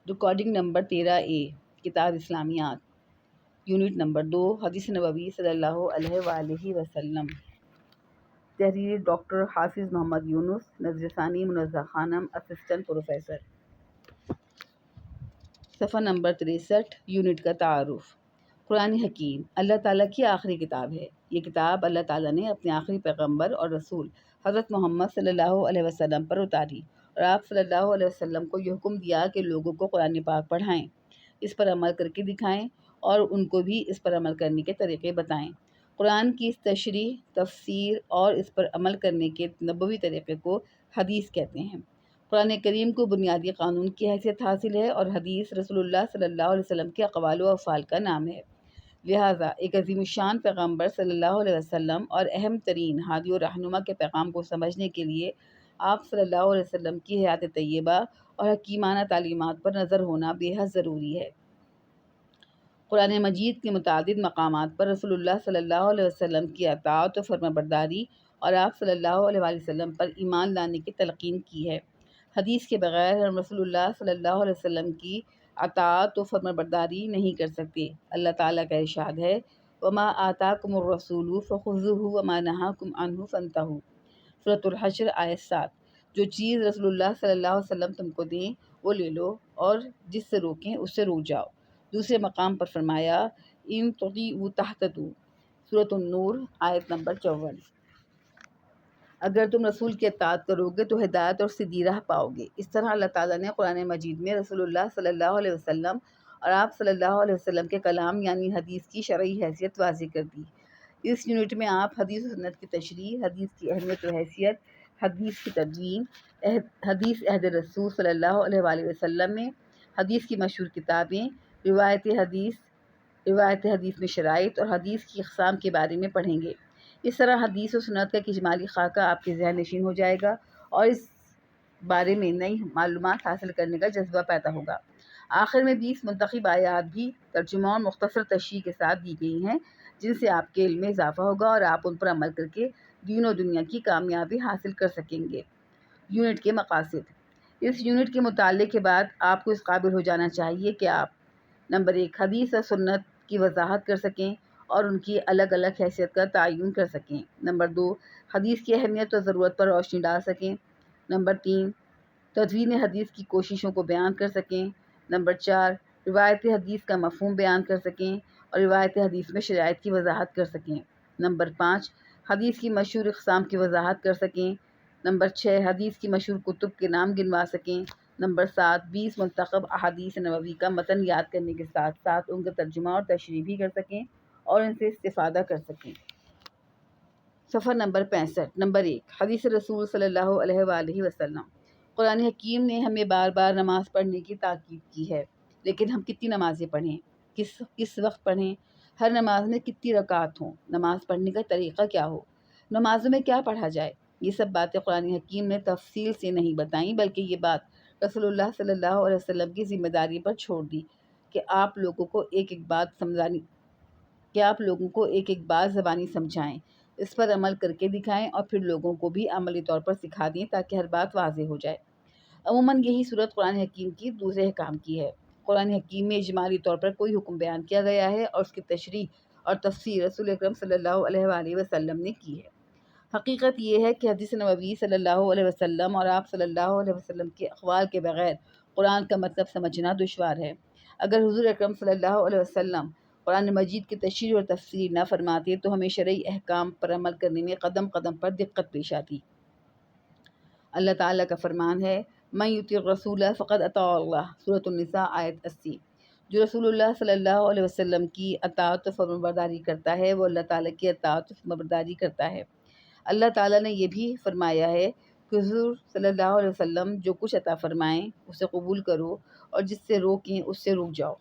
Recording number 13A، کتاب اسلامیات، unit number 2، حدیث نبوی صلی اللہ علیہ وآلہ وسلم۔ تحریر ڈاکٹر حافظ محمد یونس، نظر ثانی منزہ خانم، اسسٹنٹ پروفیسر۔ صفحہ نمبر 63، یونٹ کا تعارف۔ قرآن حکیم اللہ تعالیٰ کی آخری کتاب ہے۔ یہ کتاب اللہ تعالیٰ نے اپنے آخری پیغمبر اور رسول حضرت محمد صلی اللہ علیہ وسلم پر اتاری، اور آپ صلی اللہ علیہ وسلم کو یہ حکم دیا کہ لوگوں کو قرآن پاک پڑھائیں، اس پر عمل کر کے دکھائیں اور ان کو بھی اس پر عمل کرنے کے طریقے بتائیں۔ قرآن کی اس تشریح، تفسیر اور اس پر عمل کرنے کے نبوی طریقے کو حدیث کہتے ہیں۔ قرآن کریم کو بنیادی قانون کی حیثیت حاصل ہے، اور حدیث رسول اللہ صلی اللہ علیہ وسلم کے اقوال و افعال کا نام ہے۔ لہٰذا ایک عظیم الشان پیغمبر صلی اللہ علیہ وسلم اور اہم ترین ہادی و رہنما کے پیغام کو سمجھنے کے لیے آپ صلی اللہ علیہ وسلم کی حیات طیبہ اور حکیمانہ تعلیمات پر نظر ہونا بے حد ضروری ہے۔ قرآن مجید کے متعدد مقامات پر رسول اللہ صلی اللہ علیہ وسلم کی اطاعت و فرمانبرداری اور آپ صلی اللہ علیہ وآلہ وسلم پر ایمان لانے کی تلقین کی ہے۔ حدیث کے بغیر ہم رسول اللہ صلی اللہ علیہ وسلم کی اطاعت و فرمانبرداری نہیں کر سکتے۔ اللہ تعالیٰ کا ارشاد ہے، وَمَا آتَاكُمُ الرَّسُولُ فَخُذُوهُ وَمَا نَهَاكُمْ عَنْهُ فَانتَهُوا۔ سورۃ الحشر آیت 7۔ جو چیز رسول اللہ صلی اللہ علیہ وسلم تم کو دیں وہ لے لو، اور جس سے روکیں اس سے رک جاؤ۔ دوسرے مقام پر فرمایا، اِن تُطِیعُوا تَہْتَدُوا، سورۃ النور آیت نمبر 54۔ اگر تم رسول کی اطاعت کرو گے تو ہدایت اور سیدھی راہ پاؤ گے۔ اس طرح اللہ تعالیٰ نے قرآن مجید میں رسول اللہ صلی اللہ علیہ وسلم اور آپ صلی اللہ علیہ وسلم کے کلام یعنی حدیث کی شرعی حیثیت واضح کر دی۔ اس یونٹ میں آپ حدیث و سنت کی تشریح، حدیث کی اہمیت و حیثیت، حدیث کی تدوین، حدیث عہد رسول صلی اللہ علیہ وآلہ وسلم میں حدیث کی مشہور کتابیں، روایت حدیث میں شرائط اور حدیث کی اقسام کے بارے میں پڑھیں گے۔ اس طرح حدیث و سنت کا ایک اجمالی خاکہ آپ کے ذہن نشین ہو جائے گا اور اس بارے میں نئی معلومات حاصل کرنے کا جذبہ پیدا ہوگا۔ آخر میں 20 منتخب آیات بھی ترجمہ اور مختصر تشریح کے ساتھ دی گئی ہیں، جن سے آپ کے علم میں اضافہ ہوگا اور آپ ان پر عمل کر کے دین و دنیا کی کامیابی حاصل کر سکیں گے۔ یونٹ کے مقاصد۔ اس یونٹ کے مطالعے کے بعد آپ کو اس قابل ہو جانا چاہیے کہ آپ نمبر 1 حدیث اور سنت کی وضاحت کر سکیں اور ان کی الگ الگ حیثیت کا تعین کر سکیں۔ نمبر 2 حدیث کی اہمیت اور ضرورت پر روشنی ڈال سکیں۔ نمبر 3 تدوین حدیث کی کوششوں کو بیان کر سکیں۔ نمبر 4 روایت حدیث کا مفہوم بیان کر سکیں اور روایت حدیث میں شرائط کی وضاحت کر سکیں۔ نمبر 5 حدیث کی مشہور اقسام کی وضاحت کر سکیں۔ نمبر 6 حدیث کی مشہور کتب کے نام گنوا سکیں۔ نمبر 7 20 منتخب احادیث نبوی کا متن یاد کرنے کے ساتھ ساتھ ان کا ترجمہ اور تشریح بھی کر سکیں اور ان سے استفادہ کر سکیں۔ صفحہ نمبر 65۔ نمبر 1 حدیث رسول صلی اللہ علیہ وآلہ وسلم۔ قرآن حکیم نے ہمیں بار بار نماز پڑھنے کی تاکید کی ہے، لیکن ہم کتنی نمازیں پڑھیں، کس وقت پڑھیں، ہر نماز میں کتنی رکعت ہوں، نماز پڑھنے کا طریقہ کیا ہو، نمازوں میں کیا پڑھا جائے، یہ سب باتیں قرآن حکیم نے تفصیل سے نہیں بتائیں، بلکہ یہ بات رسول اللہ صلی اللہ علیہ وسلم کی ذمہ داری پر چھوڑ دی کہ آپ لوگوں کو ایک ایک بات زبانی سمجھائیں، اس پر عمل کر کے دکھائیں اور پھر لوگوں کو بھی عملی طور پر سکھا دیں تاکہ ہر بات واضح ہو جائے۔ عموماً یہی صورت قرآن حکیم کی دوسرے احکام کی ہے۔ قرآن حکیم میں اجمالی طور پر کوئی حکم بیان کیا گیا ہے اور اس کی تشریح اور تفسیر رسول اکرم صلی اللہ علیہ وآلہ وسلم نے کی ہے۔ حقیقت یہ ہے کہ حدیث نبوی صلی اللہ علیہ وسلم اور آپ صلی اللہ علیہ وسلم کے اقوال کے بغیر قرآن کا مطلب سمجھنا دشوار ہے۔ اگر حضور اکرم صلی اللہ علیہ وسلم قرآن مجید کی تشریح اور تفسیر نہ فرماتے تو ہمیں شرعی احکام پر عمل کرنے میں قدم قدم پر دقت پیش آتی۔ اللہ تعالیٰ کا فرمان ہے، مَن یُطِیعِ الرَّسُولَ فَقَدْ اَطَاعَ اللَّهَ، سورۃ النساء آیت 80۔ جو رسول اللہ صلی اللہ علیہ وسلم کی اطاعت و فرمانبرداری کرتا ہے وہ اللہ تعالیٰ کی اطاعت و فرمانبرداری کرتا ہے۔ اللہ تعالیٰ نے یہ بھی فرمایا ہے کہ حضور صلی اللہ علیہ وسلم جو کچھ عطا فرمائیں اسے قبول کرو اور جس سے روکیں اس سے رک جاؤ۔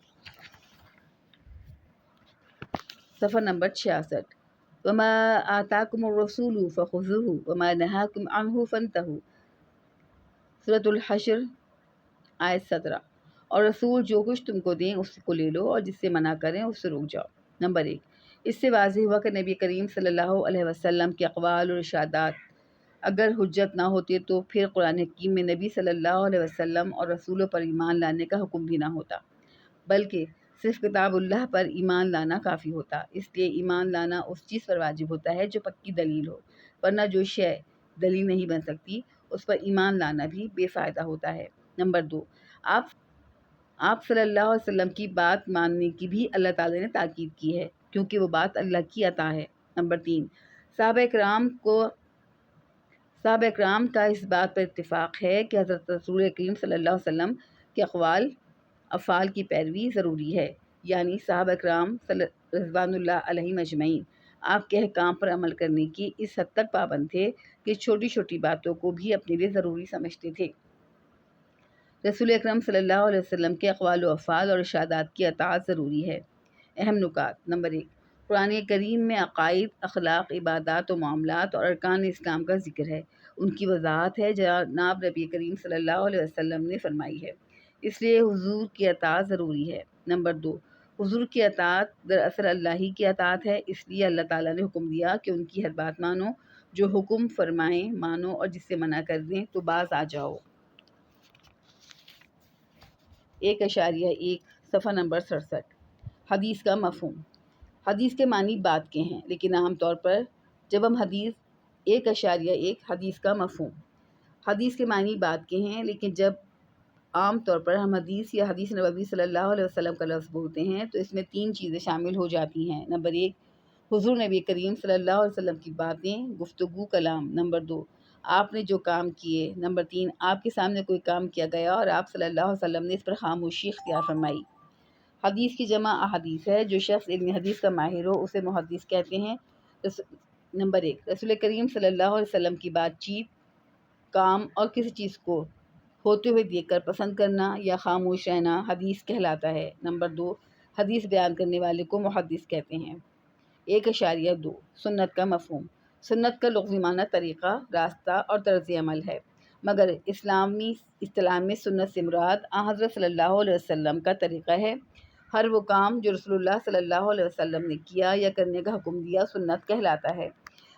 صفحہ نمبر 66۔ وَمَا آتَاكُمُ الرَّسُولُ فَخُذُوهُ وَمَا نَهَاكُمْ عَنْهُ فَانتَهُوا، سورۃ الحشر آیت 17۔ اور رسول جو کچھ تم کو دیں اس کو لے لو اور جس سے منع کریں اس سے رک جاؤ۔ نمبر 1 اس سے واضح ہوا کہ نبی کریم صلی اللہ علیہ وسلم کے اقوال اور ارشادات اگر حجت نہ ہوتی تو پھر قرآن حکیم میں نبی صلی اللہ علیہ وسلم اور رسولوں پر ایمان لانے کا حکم بھی نہ ہوتا، بلکہ صرف کتاب اللہ پر ایمان لانا کافی ہوتا۔ اس لیے ایمان لانا اس چیز پر واجب ہوتا ہے جو پکی دلیل ہو، ورنہ جو شے دلیل نہیں بن سکتی اس پر ایمان لانا بھی بے فائدہ ہوتا ہے۔ نمبر 2، آپ صلی اللہ علیہ وسلم کی بات ماننے کی بھی اللہ تعالیٰ نے تاکید کی ہے، کیونکہ وہ بات اللہ کی عطا ہے۔ نمبر 3، صحابہ اکرام کا اس بات پر اتفاق ہے کہ حضرت رسول کریم صلی اللہ علیہ وسلم کے افعال کی پیروی ضروری ہے، یعنی صحابہ اکرام رضوان اللہ علیہم اجمعین آپ کے احکام پر عمل کرنے کی اس حد تک پابند تھے کہ چھوٹی چھوٹی باتوں کو بھی اپنے لیے ضروری سمجھتے تھے۔ رسول اکرم صلی اللہ علیہ وسلم کے اقوال و افعال اور ارشادات کی اطاعت ضروری ہے۔ اہم نکات۔ نمبر 1، قرآن کریم میں عقائد، اخلاق، عبادات و معاملات اور ارکان اسلام کا ذکر ہے، ان کی وضاحت ہے جناب نبی کریم صلی اللہ علیہ وسلم نے فرمائی ہے، اس لیے حضور کی اطاعت ضروری ہے۔ نمبر 2، حضور کی اطاعت دراصل اللہ ہی کی اطاعت ہے، اس لیے اللہ تعالیٰ نے حکم دیا کہ ان کی ہر بات مانو، جو حکم فرمائیں مانو اور جس سے منع کر دیں تو باز آ جاؤ۔ 1.1 صفحہ نمبر 67۔ حدیث کا مفہوم۔ حدیث کے معنی بات کے ہیں، لیکن عام طور پر جب ہم 1.1 حدیث کا مفہوم۔ حدیث کے معنی بات کے ہیں، لیکن جب عام طور پر ہم حدیث یا حدیث نبوی صلی اللہ علیہ وسلم کا لفظ بولتے ہیں تو اس میں 3 چیزیں شامل ہو جاتی ہیں۔ نمبر 1، حضور نبی کریم صلی اللہ علیہ وسلم کی باتیں، گفتگو، کلام۔ نمبر 2، آپ نے جو کام کیے۔ نمبر 3، آپ کے سامنے کوئی کام کیا گیا اور آپ صلی اللہ علیہ وسلم نے اس پر خاموشی اختیار فرمائی۔ حدیث کی جمع احادیث ہے۔ جو شخص علم حدیث کا ماہر ہو اسے محدث کہتے ہیں۔ نمبر 1، رسول کریم صلی اللہ علیہ وسلم کی بات چیت، کام اور کسی چیز کو ہوتے ہوئے دیکھ کر پسند کرنا یا خاموش رہنا حدیث کہلاتا ہے۔ نمبر 2، حدیث بیان کرنے والے کو محدث کہتے ہیں۔ 1.2 سنت کا مفہوم۔ سنت کا لغوی معنی طریقہ، راستہ اور طرز عمل ہے، مگر اسلامی اصطلاح میں سنت سے مراد حضرت صلی اللہ علیہ وسلم کا طریقہ ہے۔ ہر وہ کام جو رسول اللہ صلی اللہ علیہ وسلم نے کیا یا کرنے کا حکم دیا سنت کہلاتا ہے۔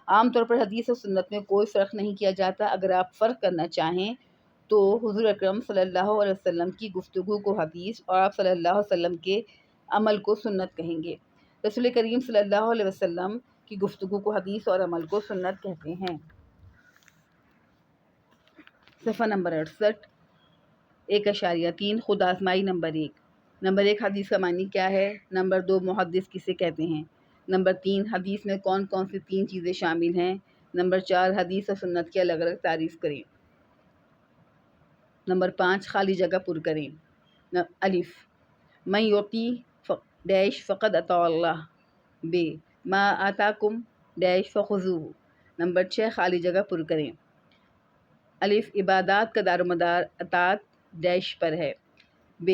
عام طور پر حدیث اور سنت میں کوئی فرق نہیں کیا جاتا۔ اگر آپ فرق کرنا چاہیں تو حضور اکرم صلی اللہ علیہ وسلم کی گفتگو کو حدیث اور آپ صلی اللہ علیہ وسلم کے عمل کو سنت کہیں گے۔ رسول کریم صلی اللہ علیہ وسلم کی گفتگو کو حدیث اور عمل کو سنت کہتے ہیں۔ صفحہ نمبر 68۔ 1.3 خود آزمائی۔ نمبر 1 حدیث کا معنی کیا ہے؟ نمبر 2 محدث کسے کہتے ہیں؟ نمبر 3 حدیث میں کون کون سی 3 چیزیں شامل ہیں؟ نمبر 4 حدیث اور سنت کی الگ الگ تعریف کریں۔ نمبر 5 خالی جگہ پر کریں۔ الف من یعطی ڈیش فقد اطاع اللہ، ب ما آتاکم ڈیش فخذوہ۔ نمبر 6 خالی جگہ پر کریں۔ الف عبادات کا دار و مدار اطاعت ڈیش پر ہے، ب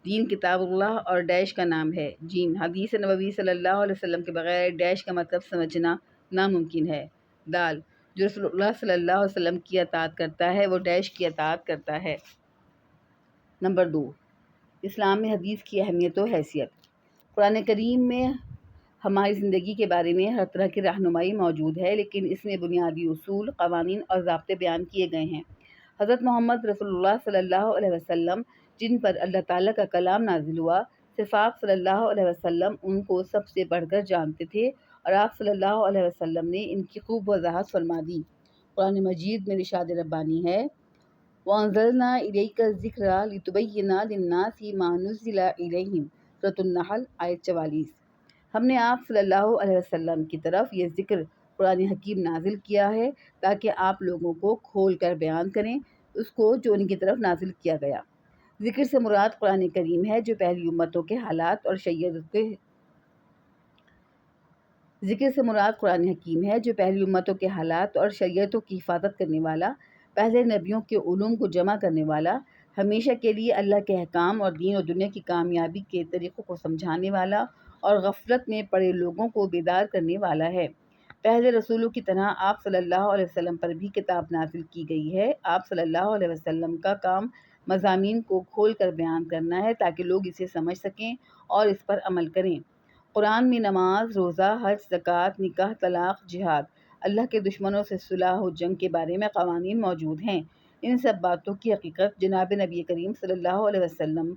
دین کتاب اللہ اور ڈیش کا نام ہے، جیم حدیث نبوی صلی اللہ علیہ وسلم کے بغیر ڈیش کا مطلب سمجھنا ناممکن ہے، دال جو رسول اللہ صلی اللہ علیہ وسلم کی اطاعت کرتا ہے وہ ڈیش کی اطاعت کرتا ہے۔ نمبر 2 اسلام میں حدیث کی اہمیت و حیثیت۔ قرآن کریم میں ہماری زندگی کے بارے میں ہر طرح کی رہنمائی موجود ہے، لیکن اس میں بنیادی اصول، قوانین اور ضابطے بیان کیے گئے ہیں۔ حضرت محمد رسول اللہ صلی اللہ علیہ وسلم جن پر اللہ تعالیٰ کا کلام نازل ہوا، صرف آپ صلی اللہ علیہ وسلم ان کو سب سے بڑھ کر جانتے تھے اور آپ صلی اللہ علیہ وسلم نے ان کی خوب وضاحت فرما دی۔ قرآن مجید میں ارشاد ربانی ہے، وَأَنزَلْنَا إِلَيْكَ الذِّكْرَ لِتُبَيِّنَ لِلنَّاسِ مَا نُزِّلَ إِلَيْهِمْ سورۃ النحل آیت 44۔ ہم نے آپ صلی اللہ علیہ وسلم کی طرف یہ ذکر قرآن حکیم نازل کیا ہے تاکہ آپ لوگوں کو کھول کر بیان کریں اس کو جو ان کی طرف نازل کیا گیا۔ ذکر سے مراد قرآن کریم ہے جو پہلی امتوں کے حالات اور ذکر سے مراد قرآن حکیم ہے جو پہلی امتوں کے حالات اور شریعتوں کی حفاظت کرنے والا، پہلے نبیوں کے علوم کو جمع کرنے والا، ہمیشہ کے لیے اللہ کے احکام اور دین و دنیا کی کامیابی کے طریقوں کو سمجھانے والا اور غفلت میں پڑے لوگوں کو بیدار کرنے والا ہے۔ پہلے رسولوں کی طرح آپ صلی اللہ علیہ وسلم پر بھی کتاب نازل کی گئی ہے۔ آپ صلی اللہ علیہ وسلم کا کام مضامین کو کھول کر بیان کرنا ہے تاکہ لوگ اسے سمجھ سکیں اور اس پر عمل کریں۔ قرآن میں نماز، روزہ، حج، زکوٰۃ، نکاح، طلاق، جہاد، اللہ کے دشمنوں سے صلح و جنگ کے بارے میں قوانین موجود ہیں۔ ان سب باتوں کی حقیقت جناب نبی کریم صلی اللہ علیہ وسلم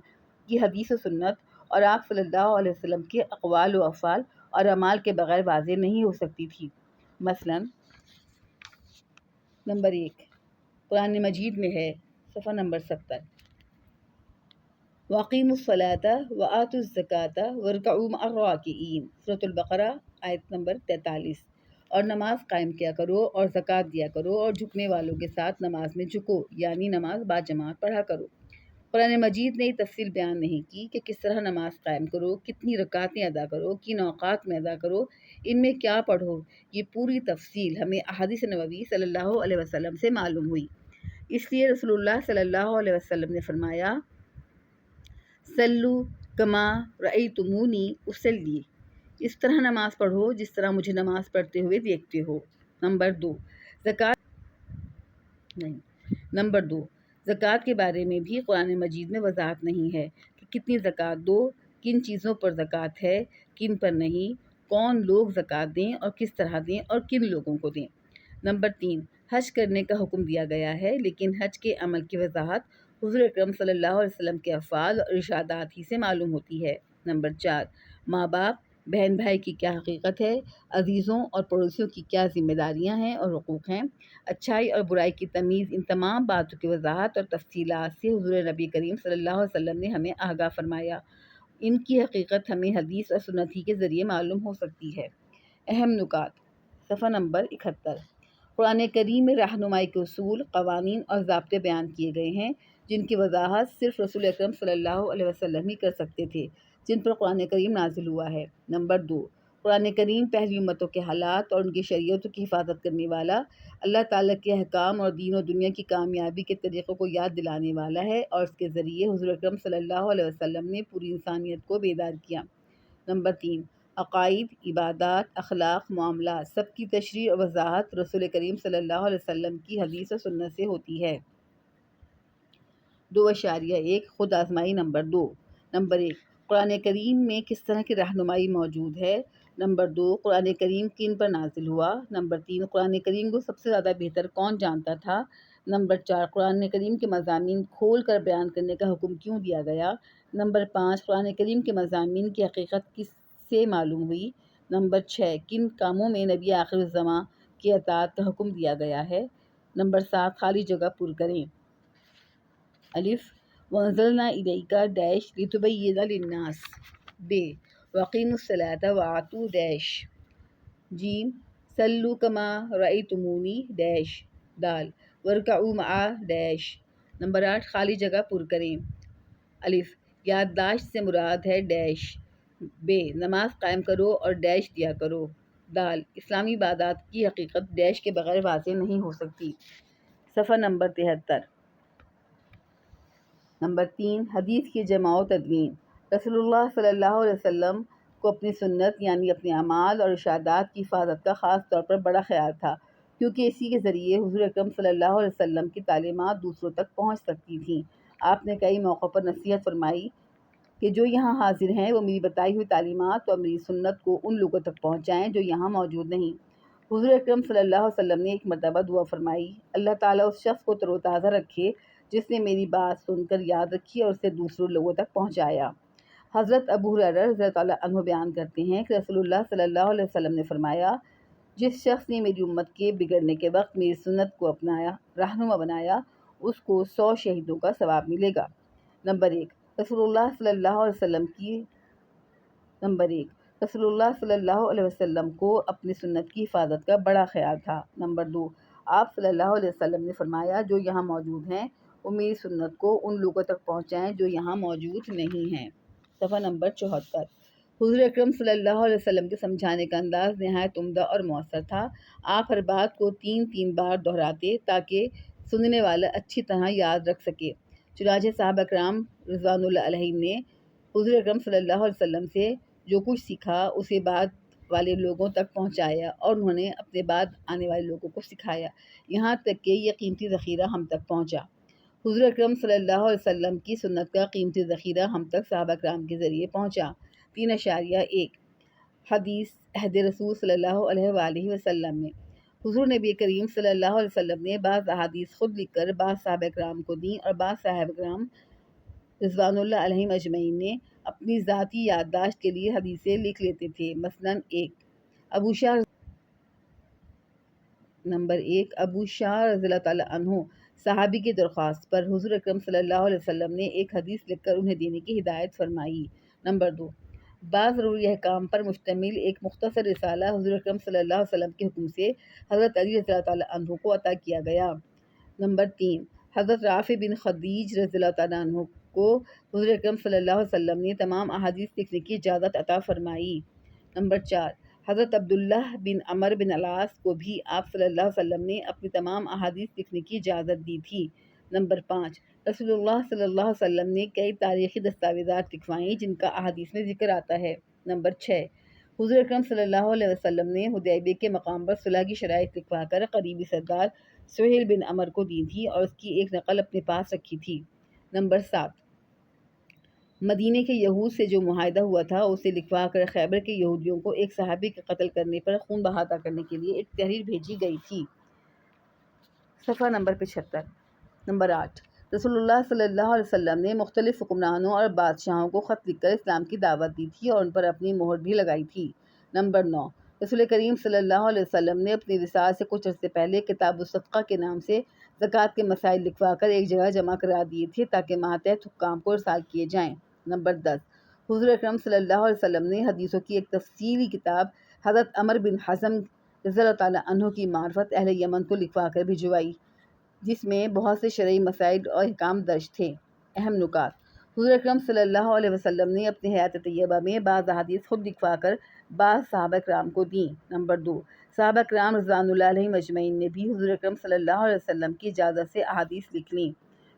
کی حدیث و سنت اور آپ صلی اللہ علیہ وسلم کے اقوال و افعال اور اعمال کے بغیر واضح نہیں ہو سکتی تھی۔ مثلاً نمبر 1 قرآن مجید میں ہے، صفحہ نمبر 70، وَأَقِیمُوا الصَّلَاةَ وَآتُوا الزَّکَاةَ وَارْکَعُوا مَعَ الرَّاکِعِینَ، سورۃ البقرہ آیت نمبر 43، اور نماز قائم کیا کرو اور زکوٰۃ دیا کرو اور جھکنے والوں کے ساتھ نماز میں جھکو، یعنی نماز باجماعت پڑھا کرو۔ قرآن مجید نے یہ تفصیل بیان نہیں کی کہ کس طرح نماز قائم کرو، کتنی رکعتیں ادا کرو، کن اوقات میں ادا کرو، ان میں کیا پڑھو۔ یہ پوری تفصیل ہمیں احادیث نبوی صلی اللہ علیہ وسلم سے معلوم ہوئی۔ اس لیے رسول اللہ صلی اللہ علیہ وسلم نے فرمایا، صلو کما رأیتمونی اصلی، اس طرح نماز پڑھو جس طرح مجھے نماز پڑھتے ہوئے دیکھتے ہو۔ نمبر دو زکوٰۃ کے بارے میں بھی قرآن مجید میں وضاحت نہیں ہے کہ کتنی زکوٰۃ دو، کن چیزوں پر زکوٰۃ ہے، کن پر نہیں، کون لوگ زکوٰۃ دیں اور کس طرح دیں اور کن لوگوں کو دیں۔ نمبر 3 حج کرنے کا حکم دیا گیا ہے، لیکن حج کے عمل کی وضاحت حضور اکرم صلی اللہ علیہ وسلم کے افعال اور ارشادات ہی سے معلوم ہوتی ہے۔ نمبر 4 ماں باپ، بہن بھائی کی کیا حقیقت ہے، عزیزوں اور پڑوسیوں کی کیا ذمہ داریاں ہیں اور حقوق ہیں، اچھائی اور برائی کی تمیز، ان تمام باتوں کی وضاحت اور تفصیلات سے حضور نبی کریم صلی اللہ علیہ وسلم نے ہمیں آگاہ فرمایا۔ ان کی حقیقت ہمیں حدیث اور سنت ہی کے ذریعے معلوم ہو سکتی ہے۔ اہم نکات، صفحہ نمبر 71، قرآن کریم میں رہنمائی کے اصول، قوانین اور ضابطے بیان کیے گئے ہیں جن کی وضاحت صرف رسول اکرم صلی اللہ علیہ وسلم ہی کر سکتے تھے، جن پر قرآن کریم نازل ہوا ہے۔ نمبر 2 قرآن کریم پہلی امتوں کے حالات اور ان کی شریعتوں کی حفاظت کرنے والا، اللہ تعالیٰ کے احکام اور دین و دنیا کی کامیابی کے طریقوں کو یاد دلانے والا ہے، اور اس کے ذریعے حضور اکرم صلی اللہ علیہ وسلم نے پوری انسانیت کو بیدار کیا۔ نمبر 3 عقائد، عبادات، اخلاق، معاملات، سب کی تشریح اور وضاحت رسول کریم صلی اللہ علیہ وسلم کی حدیث و سنت سے ہوتی ہے۔ 2.1 خود آزمائی۔ نمبر 2 نمبر 1 قرآن کریم میں کس طرح کی رہنمائی موجود ہے۔ نمبر 2 قرآن کریم کن پر نازل ہوا۔ نمبر 3 قرآن کریم کو سب سے زیادہ بہتر کون جانتا تھا۔ نمبر 4 قرآن کریم کے مضامین کھول کر بیان کرنے کا حکم کیوں دیا گیا۔ نمبر 5 قرآن کریم کے مضامین کی حقیقت کس سے معلوم ہوئی۔ نمبر 6 کن کاموں میں نبی آخر الزماں کی اطاعت کا حکم دیا گیا ہے۔ نمبر 7 خالی جگہ پر کریں۔ الف وانزلنا الیک ڈیش لتبین للناس، ب واقیموا الصلاۃ وآتوا ڈیش، جیم صلوا کما رأیتمونی ڈیش، دال وارکعوا مع ڈیش۔ نمبر 8 خالی جگہ پر کریں۔ الف یادداشت سے مراد ہے ڈیش، ب نماز قائم کرو اور ڈیش دیا کرو، دال اسلامی عبادات کی حقیقت ڈیش کے بغیر واضح نہیں ہو سکتی۔ صفحہ نمبر 73۔ نمبر 3 حدیث کی جمع و تدوین۔ رسول اللہ صلی اللہ علیہ وسلم کو اپنی سنت یعنی اپنے اعمال اور ارشادات کی حفاظت کا خاص طور پر بڑا خیال تھا، کیونکہ اسی کے ذریعے حضور اکرم صلی اللہ علیہ وسلم کی تعلیمات دوسروں تک پہنچ سکتی تھیں۔ آپ نے کئی موقعوں پر نصیحت فرمائی کہ جو یہاں حاضر ہیں وہ میری بتائی ہوئی تعلیمات اور میری سنت کو ان لوگوں تک پہنچائیں جو یہاں موجود نہیں۔ حضور اکرم صلی اللہ علیہ وسلم نے ایک مرتبہ دعا فرمائی، اللہ تعالیٰ اس شخص کو تر و تازہ رکھے جس نے میری بات سن کر یاد رکھی اور اسے دوسروں لوگوں تک پہنچایا۔ حضرت ابو ہریرہ رضی اللہ عنہ بیان کرتے ہیں کہ رسول اللہ صلی اللہ علیہ وسلم نے فرمایا، جس شخص نے میری امت کے بگڑنے کے وقت میری سنت کو اپنایا، رہنما بنایا، اس کو 100 شہیدوں کا ثواب ملے گا۔ نمبر 1 رسول اللہ صلی اللہ علیہ وسلم کی رسول اللہ صلی اللہ علیہ وسلم کو اپنی سنت کی حفاظت کا بڑا خیال تھا۔ نمبر 2 آپ صلی اللہ علیہ وسلم نے فرمایا، جو یہاں موجود ہیں وہ میری سنت کو ان لوگوں تک پہنچائیں جو یہاں موجود نہیں ہیں۔ صفحہ نمبر 74۔ حضور اکرم صلی اللہ علیہ وسلم کے سمجھانے کا انداز نہایت عمدہ اور مؤثر تھا۔ آپ ہر بات کو 3 بار دہراتے تاکہ سننے والا اچھی طرح یاد رکھ سکے۔ چنانچہ صحابہ کرام رضوان اللہ علیہم نے حضور اکرم صلی اللہ علیہ وسلم سے جو کچھ سیکھا اسے بعد والے لوگوں تک پہنچایا اور انہوں نے اپنے بعد آنے والے لوگوں کو سکھایا، یہاں تک کہ یہ قیمتی ذخیرہ ہم تک پہنچا۔ حضور اکرم صلی اللہ علیہ وسلم کی سنت کا قیمتی ذخیرہ ہم تک صحابہ کرام کے ذریعے پہنچا۔ 3.1 حدیث عہد رسول صلی اللہ علیہ وآلہ وسلم میں حضور نبی کریم صلی اللہ علیہ وسلم نے بعض احادیث خود لکھ کر بعض صحابہ کرام کو دیں اور بعض صحابہ کرام رضوان اللہ علیہم اجمعین نے اپنی ذاتی یادداشت کے لیے حدیثیں لکھ لیتے تھے۔ مثلاً ابو شاہ رضی اللہ تعالیٰ عنہ صحابی کی درخواست پر حضور اکرم صلی اللہ علیہ وسلم نے ایک حدیث لکھ کر انہیں دینے کی ہدایت فرمائی۔ نمبر 2، بعض ضروری احکام پر مشتمل ایک مختصر رسالہ حضور اکرم صلی اللہ علیہ وسلم کے حکم سے حضرت علی رضی اللہ تعالیٰ عنہ کو عطا کیا گیا۔ نمبر 3، حضرت رافع بن خدیج رضی اللہ تعالیٰ عنہ کو حضور اکرم صلی اللہ علیہ وسلم نے تمام احادیث لکھنے کی اجازت عطا فرمائی۔ نمبر 4، حضرت عبداللہ بن عمر بن العاص کو بھی آپ صلی اللہ علیہ وسلم نے اپنی تمام احادیث لکھنے کی اجازت دی تھی۔ نمبر 5، رسول اللہ صلی اللہ علیہ وسلم نے کئی تاریخی دستاویزات لکھوائیں جن کا احادیث میں ذکر آتا ہے۔ نمبر 6، حضور اکرم صلی اللہ علیہ وسلم نے حدیبیہ کے مقام پر صلح کی شرائط لکھوا کر قریبی سردار سہیل بن عمر کو دی تھی اور اس کی ایک نقل اپنے پاس رکھی تھی۔ نمبر 7، مدینے کے یہود سے جو معاہدہ ہوا تھا اسے لکھوا کر خیبر کے یہودیوں کو ایک صحابی کے قتل کرنے پر خون بہاتا کرنے کے لیے ایک تحریر بھیجی گئی تھی۔ صفحہ نمبر 75۔ نمبر 8، رسول اللہ صلی اللہ علیہ وسلم نے مختلف حکمرانوں اور بادشاہوں کو خط لکھ کر اسلام کی دعوت دی تھی اور ان پر اپنی مہر بھی لگائی تھی۔ نمبر 9، رسول کریم صلی اللہ علیہ وسلم نے اپنی وصال سے کچھ عرصے پہلے کتاب الصدقہ کے نام سے زکوٰۃ کے مسائل لکھوا کر ایک جگہ جمع کرا دیے تھے تاکہ ماتحت حکام کو ارسال کیے جائیں۔ نمبر 10، حضور اکرم صلی اللہ علیہ وسلم نے حدیثوں کی ایک تفصیلی کتاب حضرت عمر بن حزم رضی اللہ تعالیٰ عنہ کی معرفت اہل یمن کو لکھوا کر بھجوائی، جس میں بہت سے شرعی مسائل اور احکام درج تھے۔ اہم نکات: حضور اکرم صلی اللہ علیہ وسلم نے اپنی حیات طیبہ میں بعض احادیث خود لکھوا کر بعض صحابہ کرام کو دیں۔ نمبر 2، صحابہ کرام رضوان اللہ علیہم اجمعین نے بھی حضور اکرم صلی اللہ علیہ وسلم کی اجازت سے احادیث لکھ لیں۔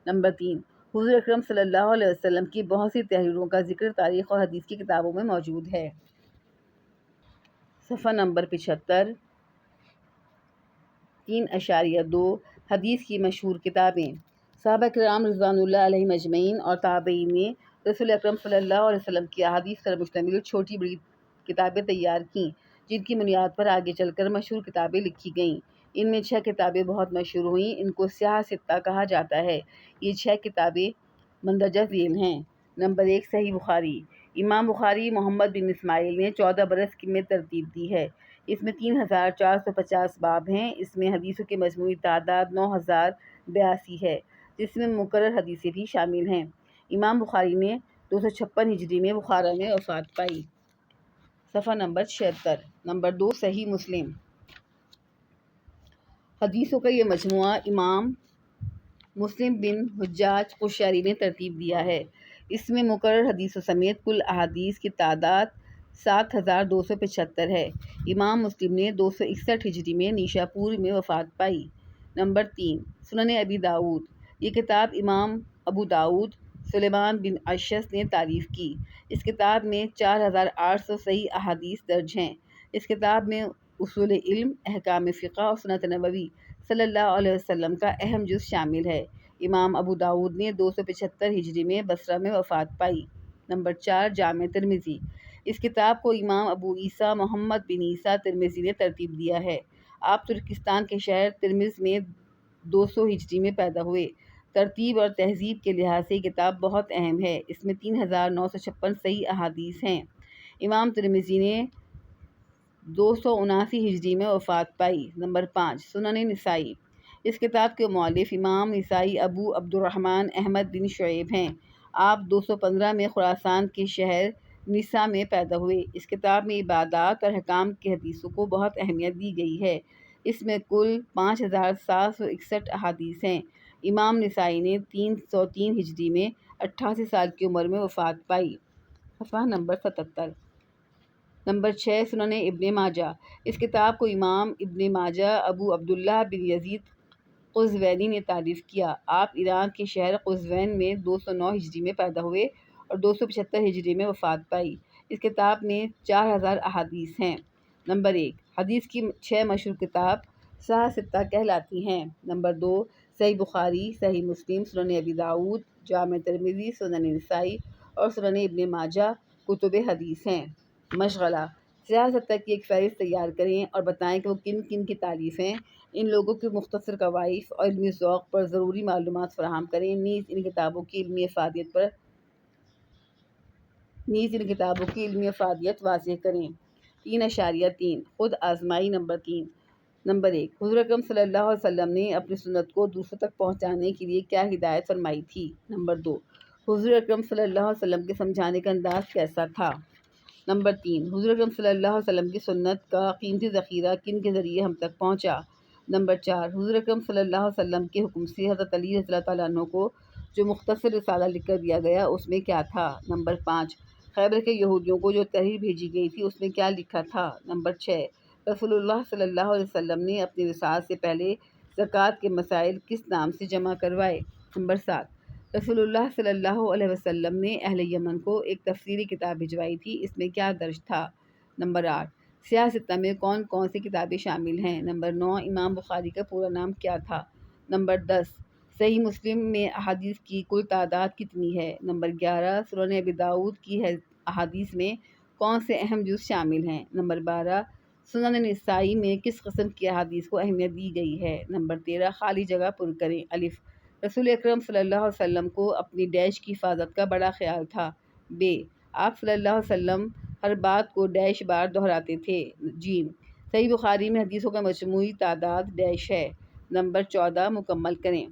نمبر 3، حضور اکرم صلی اللہ علیہ وسلم کی بہت سی تحریروں کا ذکر تاریخ اور حدیث کی کتابوں میں موجود ہے۔ صفحہ نمبر 75۔ 3.2 حدیث کی مشہور کتابیں۔ صحابہ کرام رضوان اللہ علیہم اجمعین اور تابعین نے رسول اکرم صلی اللہ علیہ وسلم کی احادیث پر مشتمل چھوٹی بڑی کتابیں تیار کیں جن کی بنیاد پر آگے چل کر مشہور کتابیں لکھی گئیں۔ ان میں 6 کتابیں بہت مشہور ہوئیں، ان کو سیاہ ستہ کہا جاتا ہے۔ یہ 6 کتابیں مندرجہ ذیل ہیں۔ نمبر 1، صحیح بخاری۔ امام بخاری محمد بن اسماعیل نے 14 برس میں ترتیب دی ہے۔ اس میں 3450 باب ہیں۔ اس میں حدیثوں کی مجموعی تعداد 9082 ہے، جس میں مکرر حدیثیں بھی شامل ہیں۔ امام بخاری نے 256 ہجری میں بخارا میں وفات پائی۔ صفحہ نمبر 76۔ نمبر 2، صحیح مسلم۔ حدیثوں کا یہ مجموعہ امام مسلم بن حجاج قشیری نے ترتیب دیا ہے۔ اس میں مکرر حدیثوں سمیت کل احادیث کی تعداد 7275 ہے۔ امام مسلم نے 261 ہجری میں نیشاپور میں وفات پائی۔ نمبر 3، سنن ابی داؤد۔ یہ کتاب امام ابو داؤد سلیمان بن اشعث نے تعریف کی۔ اس کتاب میں 4800 صحیح احادیث درج ہیں۔ اس کتاب میں اصول علم، احکام فقہ اور سنت نبوی صلی اللہ علیہ وسلم کا اہم جز شامل ہے۔ امام ابو داؤد نے 275 ہجری میں بصرہ میں وفات پائی۔ نمبر 4، جامع ترمذی۔ اس کتاب کو امام ابو عیسیٰ محمد بن عیسیٰ ترمذی نے ترتیب دیا ہے۔ آپ ترکستان کے شہر ترمذ میں 200 ہجری میں پیدا ہوئے۔ ترتیب اور تہذیب کے لحاظ سے یہ کتاب بہت اہم ہے۔ اس میں 3956 صحیح احادیث ہیں۔ امام ترمذی نے 279 ہجری میں وفات پائی۔ نمبر 5، سنن نسائی۔ اس کتاب کے مؤلف امام نسائی ابو عبد الرحمن احمد بن شعیب ہیں۔ آپ 215 میں خراسان کے شہر نسا میں پیدا ہوئے۔ اس کتاب میں عبادات اور احکام کی حدیثوں کو بہت اہمیت دی گئی ہے۔ اس میں کل 5761 احادیث ہیں۔ امام نسائی نے 303 ہجری میں 88 سال کی عمر میں وفات پائی۔ صفحہ نمبر 77۔ نمبر 6، سنن ابن ماجہ۔ اس کتاب کو امام ابن ماجہ ابو عبداللہ بن یزید قزوینی نے تعریف کیا۔ آپ ایران کے شہر قزوین میں 209 ہجری میں پیدا ہوئے اور 275 ہجری میں وفات پائی۔ اس کتاب میں 4000 احادیث ہیں۔ نمبر 1، حدیث کی 6 مشہور کتاب سیاہ ستہ کہلاتی ہیں۔ نمبر 2، صحیح بخاری، صحیح مسلم، سنن ابی داؤد، جامع ترمذی، سنن نسائی اور سنن ابن ماجہ کتب حدیث ہیں۔ مشغلہ سیاست کی ایک فہرست تیار کریں اور بتائیں کہ وہ کن کن کی تالیف ہیں۔ ان لوگوں کے مختصر کوائف اور علمی ذوق پر ضروری معلومات فراہم کریں۔ نیز ان کتابوں کی علمی افادیت واضح کریں۔ 3.3 خود آزمائی نمبر 3۔ نمبر 1، حضور اکرم صلی اللہ علیہ وسلم نے اپنی سنت کو دوسروں تک پہنچانے کے لیے کیا ہدایت فرمائی تھی؟ نمبر 2، حضور اکرم صلی اللہ علیہ وسلم کے سمجھانے کا انداز کیسا تھا؟ نمبر 3، حضور اکرم صلی اللہ علیہ وسلم کی سنت کا قیمتی ذخیرہ کن کے ذریعے ہم تک پہنچا؟ نمبر 4، حضور اکرم صلی اللہ علیہ وسلم کے حکم سے حضرت علی رضی اللہ تعالیٰ عنہ کو جو مختصر رسالہ لکھ کر دیا گیا اس میں کیا تھا؟ نمبر 5، خیبر کے یہودیوں کو جو تحریر بھیجی گئی تھی اس میں کیا لکھا تھا؟ نمبر 6، رسول اللہ صلی اللہ علیہ وسلم نے اپنی وصال سے پہلے زکوٰۃ کے مسائل کس نام سے جمع کروائے؟ نمبر 7، رسول اللہ صلی اللہ علیہ وسلم نے اہل یمن کو ایک تفسیری کتاب بھجوائی تھی، اس میں کیا درج تھا؟ نمبر 8، سیاہ ستہ میں کون کون سی کتابیں شامل ہیں؟ نمبر 9، امام بخاری کا پورا نام کیا تھا؟ نمبر 10، صحیح مسلم میں احادیث کی کل تعداد کتنی ہے؟ نمبر 11، سنن ابی داؤد کی احادیث میں کون سے اہم جز شامل ہیں؟ نمبر 12، سنن نسائی میں کس قسم کی احادیث کو اہمیت دی گئی ہے؟ نمبر 13، خالی جگہ پر کریں۔ الف، رسول اکرم صلی اللہ علیہ وسلم کو اپنی ڈیش کی حفاظت کا بڑا خیال تھا۔ ب، آپ صلی اللہ علیہ وسلم ہر بات کو ڈیش بار دہراتے تھے۔ جیم، صحیح بخاری میں حدیثوں کا مجموعی تعداد ڈیش ہے۔ نمبر 14 مکمل کریں۔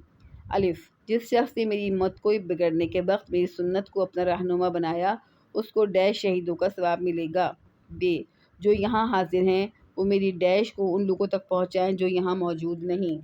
الف، جس شخص نے میری امت کو بگڑنے کے وقت میری سنت کو اپنا رہنما بنایا اس کو ڈیش شہیدوں کا ثواب ملے گا۔ ب، جو یہاں حاضر ہیں وہ میری ڈیش کو ان لوگوں تک پہنچائیں جو یہاں موجود نہیں۔